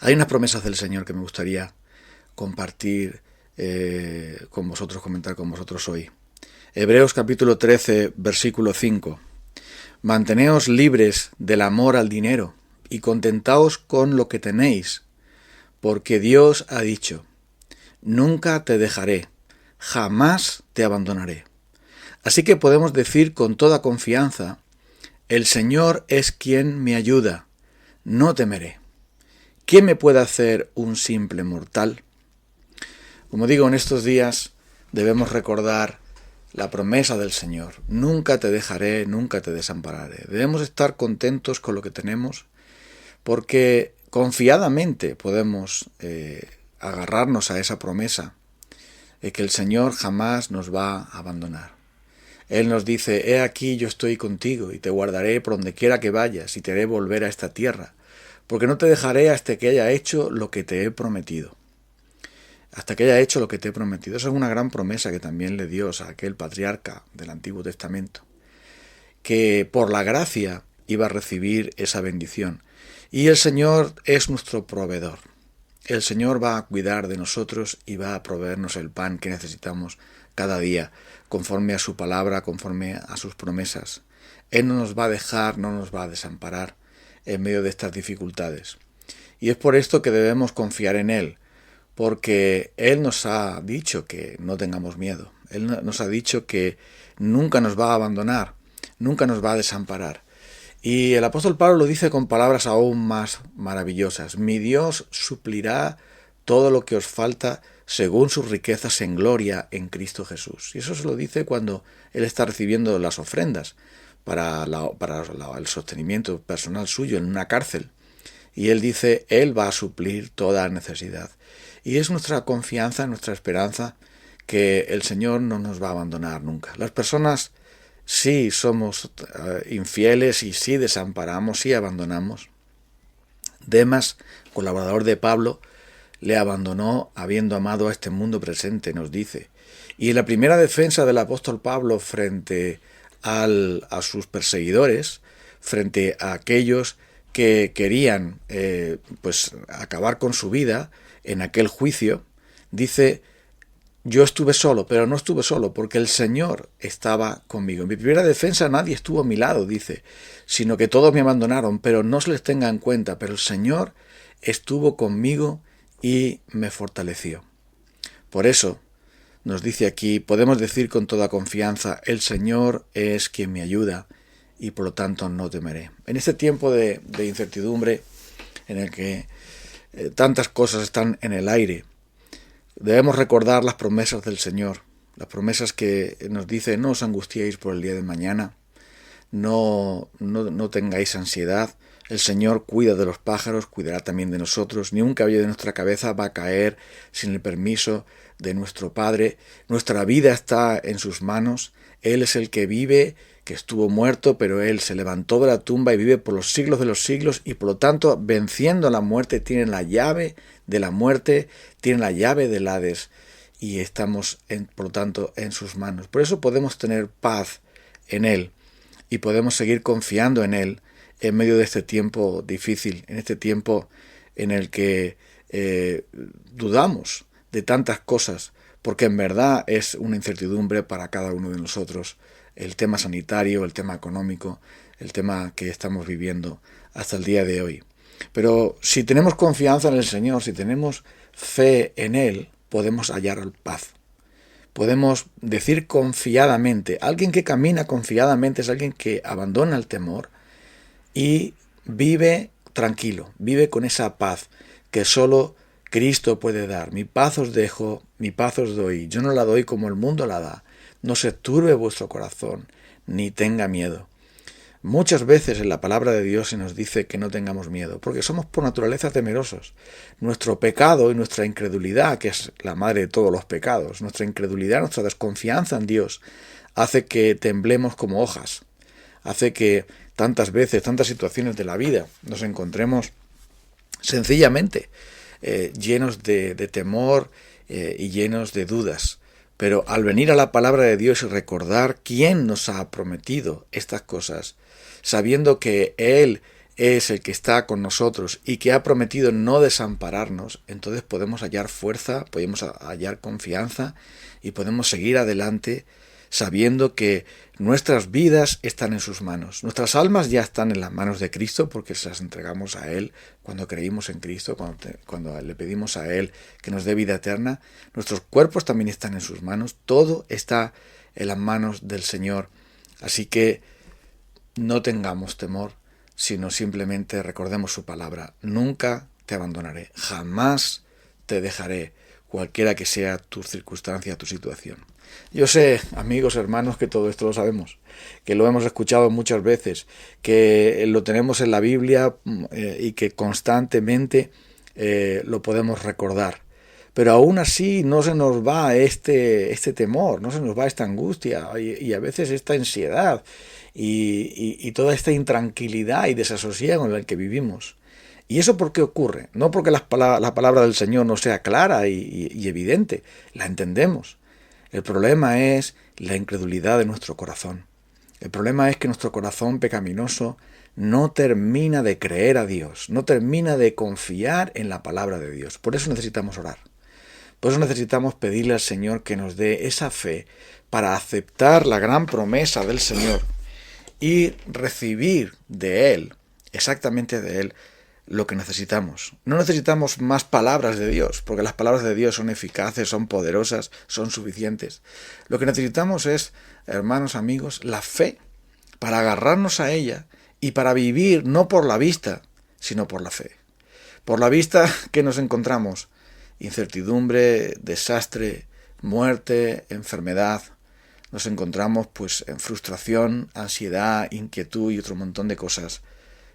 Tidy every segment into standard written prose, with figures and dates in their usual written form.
Hay unas promesas del Señor que me gustaría compartir con vosotros, comentar con vosotros hoy. Hebreos capítulo 13, versículo 5. Manteneos libres del amor al dinero y contentaos con lo que tenéis, porque Dios ha dicho, nunca te dejaré, jamás te abandonaré. Así que podemos decir con toda confianza, el Señor es quien me ayuda, no temeré. ¿Qué me puede hacer un simple mortal? Como digo, en estos días debemos recordar la promesa del Señor. Nunca te dejaré, nunca te desampararé. Debemos estar contentos con lo que tenemos porque confiadamente podemos agarrarnos a esa promesa de que el Señor jamás nos va a abandonar. Él nos dice, he aquí yo estoy contigo y te guardaré por donde quiera que vayas y te haré volver a esta tierra, porque no te dejaré hasta que haya hecho lo que te he prometido. Hasta que haya hecho lo que te he prometido. Esa es una gran promesa que también le dio a aquel patriarca del Antiguo Testamento, que por la gracia iba a recibir esa bendición. Y el Señor es nuestro proveedor. El Señor va a cuidar de nosotros y va a proveernos el pan que necesitamos cada día, conforme a su palabra, conforme a sus promesas. Él no nos va a dejar, no nos va a desamparar en medio de estas dificultades. Y es por esto que debemos confiar en Él, porque Él nos ha dicho que no tengamos miedo. Él nos ha dicho que nunca nos va a abandonar, nunca nos va a desamparar. Y el apóstol Pablo lo dice con palabras aún más maravillosas. Mi Dios suplirá todo lo que os falta según sus riquezas en gloria en Cristo Jesús. Y eso se lo dice cuando Él está recibiendo las ofrendas para el sostenimiento personal suyo en una cárcel. Y Él dice, Él va a suplir toda necesidad. Y es nuestra confianza, nuestra esperanza, que el Señor no nos va a abandonar nunca. Las personas sí somos infieles y sí desamparamos, sí abandonamos. Demas, colaborador de Pablo, le abandonó habiendo amado a este mundo presente, nos dice. Y en la primera defensa del apóstol Pablo frente a sus perseguidores, frente a aquellos que querían acabar con su vida en aquel juicio, dice, yo estuve solo, pero no estuve solo, porque el Señor estaba conmigo. En mi primera defensa nadie estuvo a mi lado, dice, sino que todos me abandonaron, pero no se les tenga en cuenta, pero el Señor estuvo conmigo y me fortaleció. Por eso, nos dice aquí, podemos decir con toda confianza, el Señor es quien me ayuda y por lo tanto no temeré. En este tiempo de incertidumbre, en el que tantas cosas están en el aire, debemos recordar las promesas del Señor, las promesas que nos dice, no os angustiéis por el día de mañana, no tengáis ansiedad, el Señor cuida de los pájaros, cuidará también de nosotros, ni un cabello de nuestra cabeza va a caer sin el permiso de nuestro Padre, nuestra vida está en sus manos, Él es el que vive, que estuvo muerto, pero Él se levantó de la tumba y vive por los siglos de los siglos y por lo tanto, venciendo la muerte, tiene la llave de la muerte, tiene la llave del Hades y estamos, por lo tanto, en sus manos. Por eso podemos tener paz en Él y podemos seguir confiando en Él en medio de este tiempo difícil, en este tiempo en el que dudamos de tantas cosas, porque en verdad es una incertidumbre para cada uno de nosotros el tema sanitario, el tema económico, el tema que estamos viviendo hasta el día de hoy. Pero si tenemos confianza en el Señor, si tenemos fe en Él, podemos hallar paz. Podemos decir confiadamente, alguien que camina confiadamente es alguien que abandona el temor y vive tranquilo, vive con esa paz que solo Cristo puede dar. Mi paz os dejo, mi paz os doy. Yo no la doy como el mundo la da. No se turbe vuestro corazón, ni tenga miedo. Muchas veces en la palabra de Dios se nos dice que no tengamos miedo, porque somos por naturaleza temerosos. Nuestro pecado y nuestra incredulidad, que es la madre de todos los pecados, nuestra incredulidad, nuestra desconfianza en Dios, hace que temblemos como hojas, hace que tantas veces, tantas situaciones de la vida, nos encontremos sencillamente llenos de temor y llenos de dudas. Pero al venir a la palabra de Dios y recordar quién nos ha prometido estas cosas, sabiendo que Él es el que está con nosotros y que ha prometido no desampararnos, entonces podemos hallar fuerza, podemos hallar confianza y podemos seguir adelante sabiendo que nuestras vidas están en sus manos. Nuestras almas ya están en las manos de Cristo porque se las entregamos a Él cuando creímos en Cristo, cuando le pedimos a Él que nos dé vida eterna. Nuestros cuerpos también están en sus manos. Todo está en las manos del Señor. Así que no tengamos temor, sino simplemente recordemos su palabra. Nunca te abandonaré, jamás te dejaré, cualquiera que sea tu circunstancia, tu situación. Yo sé, amigos, hermanos, que todo esto lo sabemos, que lo hemos escuchado muchas veces, que lo tenemos en la Biblia y que constantemente lo podemos recordar. Pero aún así no se nos va este temor, no se nos va esta angustia y a veces esta ansiedad y toda esta intranquilidad y desasosiego en el que vivimos. ¿Y eso por qué ocurre? No porque la palabra del Señor no sea clara y evidente, la entendemos. El problema es la incredulidad de nuestro corazón. El problema es que nuestro corazón pecaminoso no termina de creer a Dios, no termina de confiar en la palabra de Dios. Por eso necesitamos orar. Por eso necesitamos pedirle al Señor que nos dé esa fe para aceptar la gran promesa del Señor y recibir de Él, exactamente de Él, lo que necesitamos. No necesitamos más palabras de Dios, porque las palabras de Dios son eficaces, son poderosas, son suficientes. Lo que necesitamos es, hermanos, amigos, la fe para agarrarnos a ella y para vivir no por la vista, sino por la fe. Por la vista, ¿qué nos encontramos? Incertidumbre, desastre, muerte, enfermedad. Nos encontramos pues en frustración, ansiedad, inquietud y otro montón de cosas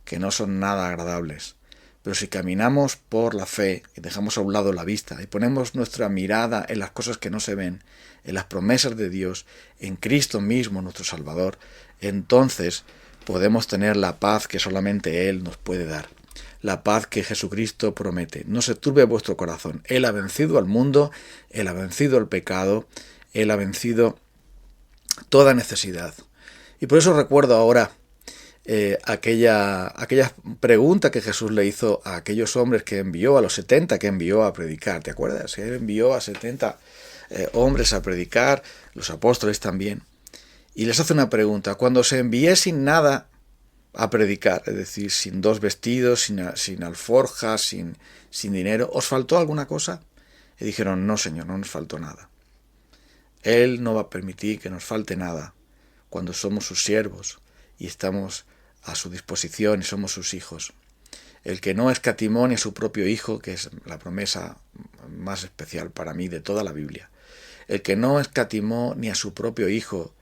que no son nada agradables. Pero si caminamos por la fe y dejamos a un lado la vista y ponemos nuestra mirada en las cosas que no se ven, en las promesas de Dios, en Cristo mismo, nuestro Salvador, entonces podemos tener la paz que solamente Él nos puede dar. La paz que Jesucristo promete. No se turbe vuestro corazón. Él ha vencido al mundo, Él ha vencido el pecado, Él ha vencido toda necesidad. Y por eso recuerdo ahora aquella pregunta que Jesús le hizo a aquellos hombres que envió, a los 70 que envió a predicar. ¿Te acuerdas? Él envió a 70 hombres a predicar, los apóstoles también. Y les hace una pregunta. Cuando se envié sin nada a predicar, es decir, sin 2 vestidos, sin alforjas, sin dinero, ¿os faltó alguna cosa? Y dijeron, no, Señor, no nos faltó nada. Él no va a permitir que nos falte nada cuando somos sus siervos y estamos a su disposición y somos sus hijos. El que no escatimó ni a su propio Hijo, que es la promesa más especial para mí de toda la Biblia, el que no escatimó ni a su propio Hijo,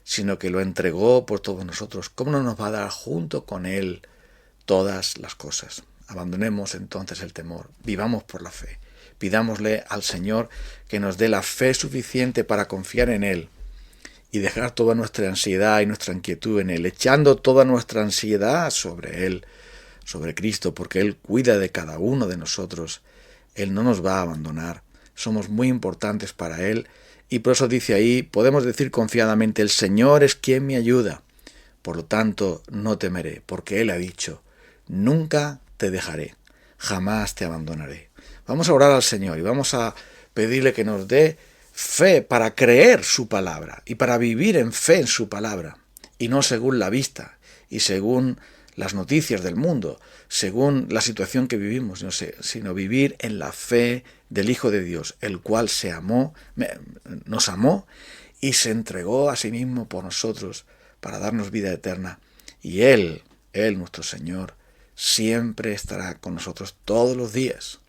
sino que lo entregó por todos nosotros, ¿cómo no nos va a dar junto con Él todas las cosas? Abandonemos entonces el temor, vivamos por la fe, pidámosle al Señor que nos dé la fe suficiente para confiar en Él y dejar toda nuestra ansiedad y nuestra inquietud en Él, echando toda nuestra ansiedad sobre Él, sobre Cristo, porque Él cuida de cada uno de nosotros. Él no nos va a abandonar. Somos muy importantes para Él y por eso dice ahí, podemos decir confiadamente, el Señor es quien me ayuda. Por lo tanto, no temeré, porque Él ha dicho, nunca te dejaré, jamás te abandonaré. Vamos a orar al Señor y vamos a pedirle que nos dé fe para creer su palabra y para vivir en fe en su palabra y no según la vista y según las noticias del mundo, según la situación que vivimos, sino vivir en la fe del Hijo de Dios, el cual nos amó y se entregó a sí mismo por nosotros para darnos vida eterna. Y Él, nuestro Señor, siempre estará con nosotros todos los días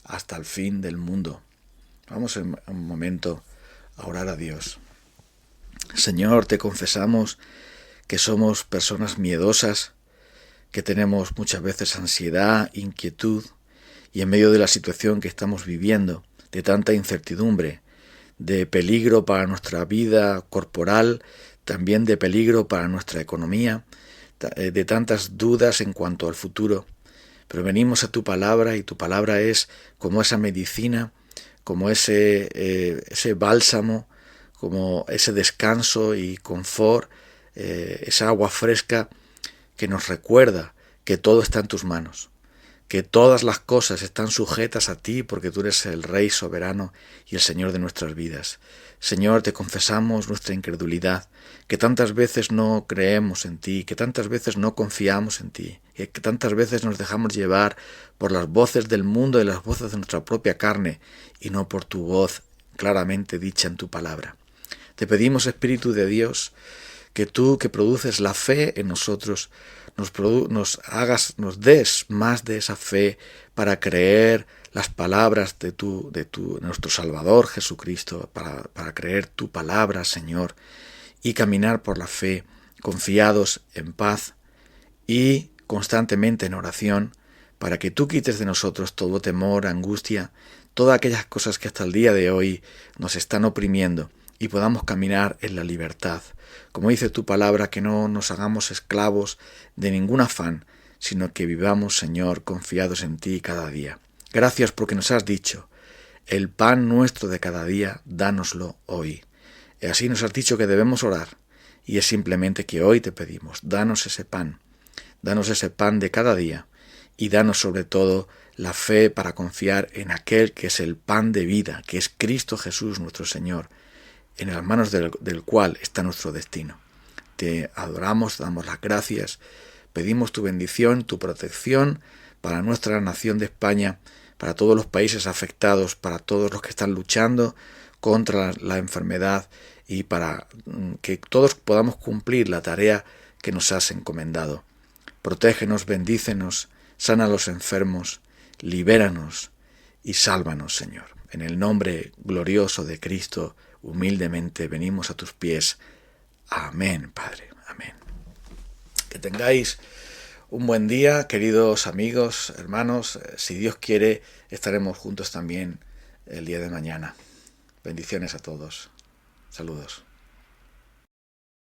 hasta el fin del mundo. Vamos en un momento a orar a Dios. Señor, te confesamos que somos personas miedosas, que tenemos muchas veces ansiedad, inquietud, y en medio de la situación que estamos viviendo, de tanta incertidumbre, de peligro para nuestra vida corporal, también de peligro para nuestra economía, de tantas dudas en cuanto al futuro. Pero venimos a tu palabra y tu palabra es como esa medicina, como ese bálsamo, como ese descanso y confort, esa agua fresca que nos recuerda que todo está en tus manos, que todas las cosas están sujetas a ti porque tú eres el Rey soberano y el Señor de nuestras vidas. Señor, te confesamos nuestra incredulidad, que tantas veces no creemos en ti, que tantas veces no confiamos en ti, que tantas veces nos dejamos llevar por las voces del mundo y las voces de nuestra propia carne y no por tu voz claramente dicha en tu palabra. Te pedimos, Espíritu de Dios, que tú, que produces la fe en nosotros, nos des más de esa fe para creer las palabras de nuestro Salvador Jesucristo, para creer tu palabra, Señor, y caminar por la fe, confiados en paz y constantemente en oración, para que tú quites de nosotros todo temor, angustia, todas aquellas cosas que hasta el día de hoy nos están oprimiendo, y podamos caminar en la libertad. Como dice tu palabra, que no nos hagamos esclavos de ningún afán, sino que vivamos, Señor, confiados en ti cada día. Gracias porque nos has dicho, el pan nuestro de cada día, dánoslo hoy. Y así nos has dicho que debemos orar, y es simplemente que hoy te pedimos, danos ese pan de cada día, y danos sobre todo la fe para confiar en aquel que es el pan de vida, que es Cristo Jesús nuestro Señor, en las manos del cual está nuestro destino. Te adoramos, te damos las gracias, pedimos tu bendición, tu protección para nuestra nación de España, para todos los países afectados, para todos los que están luchando contra la enfermedad y para que todos podamos cumplir la tarea que nos has encomendado. Protégenos, bendícenos, sana a los enfermos, libéranos y sálvanos, Señor. En el nombre glorioso de Cristo, humildemente venimos a tus pies. Amén, Padre. Amén. Que tengáis un buen día, queridos amigos, hermanos. Si Dios quiere, estaremos juntos también el día de mañana. Bendiciones a todos. Saludos.